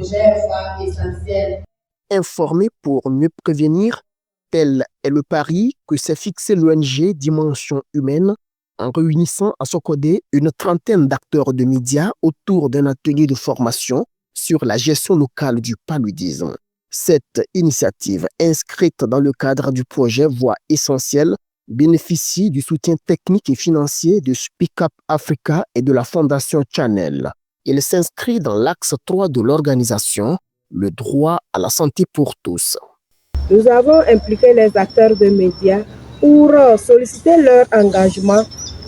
projet soit essentiel. Informer pour mieux prévenir, tel est le pari que s'est fixé l'ONG Dimension Humaine en réunissant à Sokode une trentaine d'acteurs de médias autour d'un atelier de formation sur la gestion locale du paludisme. Cette initiative, inscrite dans le cadre du projet Voix essentielle, bénéficie du soutien technique et financier de Speak Up Africa et de la Fondation Channel. Il s'inscrit dans l'axe 3 de l'organisation, le droit à la santé pour tous. Nous avons impliqué les acteurs de médias pour solliciter leur engagement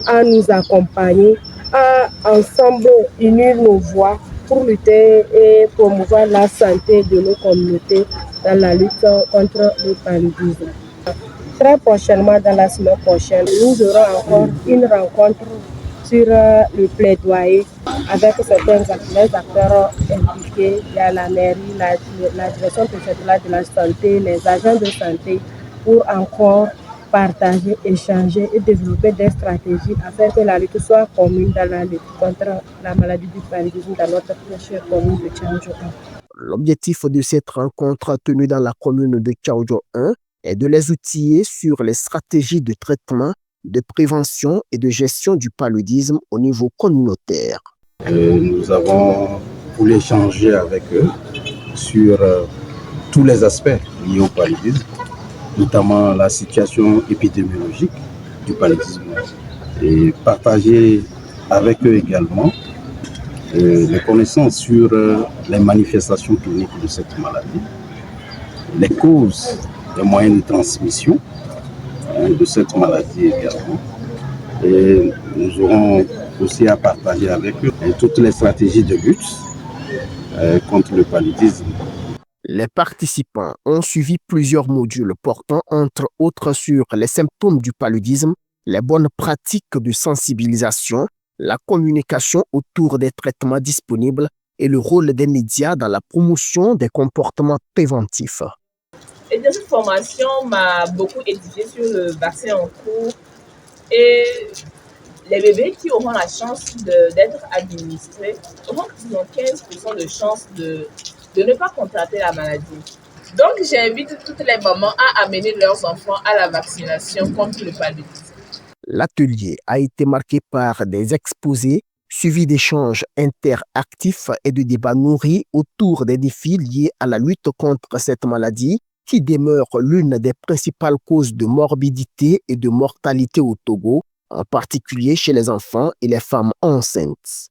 à nous accompagner, à ensemble unir nos voix pour lutter et promouvoir la santé de nos communautés dans la lutte contre le paludisme. Très prochainement, dans la semaine prochaine, nous aurons encore une rencontre sur le plaidoyer avec certains acteurs impliqués. Il y a la mairie, la direction préfectorale de la santé, les agents de santé, pour encore partager, échanger et développer des stratégies afin que la lutte soit commune dans la lutte contre la maladie du paludisme dans notre chère commune de Tchaoudjo 1. L'objectif de cette rencontre tenue dans la commune de Tchaoudjo 1 est de les outiller sur les stratégies de traitement, de prévention et de gestion du paludisme au niveau communautaire. Nous avons voulu échanger avec eux sur tous les aspects liés au paludisme, notamment la situation épidémiologique du paludisme, et partager avec eux également les connaissances sur les manifestations cliniques de cette maladie, les causes des moyens de transmission de cette maladie également. Et nous aurons aussi à partager avec eux toutes les stratégies de lutte contre le paludisme. Les participants ont suivi plusieurs modules portant entre autres sur les symptômes du paludisme, les bonnes pratiques de sensibilisation, la communication autour des traitements disponibles et le rôle des médias dans la promotion des comportements préventifs. Et cette formation m'a beaucoup édifié sur le vaccin en cours et les bébés qui auront la chance d'être administrés auront 15% de chance de ne pas contracter la maladie. Donc j'invite toutes les mamans à amener leurs enfants à la vaccination contre le paludisme. L'atelier a été marqué par des exposés, suivis d'échanges interactifs et de débats nourris autour des défis liés à la lutte contre cette maladie qui demeure l'une des principales causes de morbidité et de mortalité au Togo, en particulier chez les enfants et les femmes enceintes.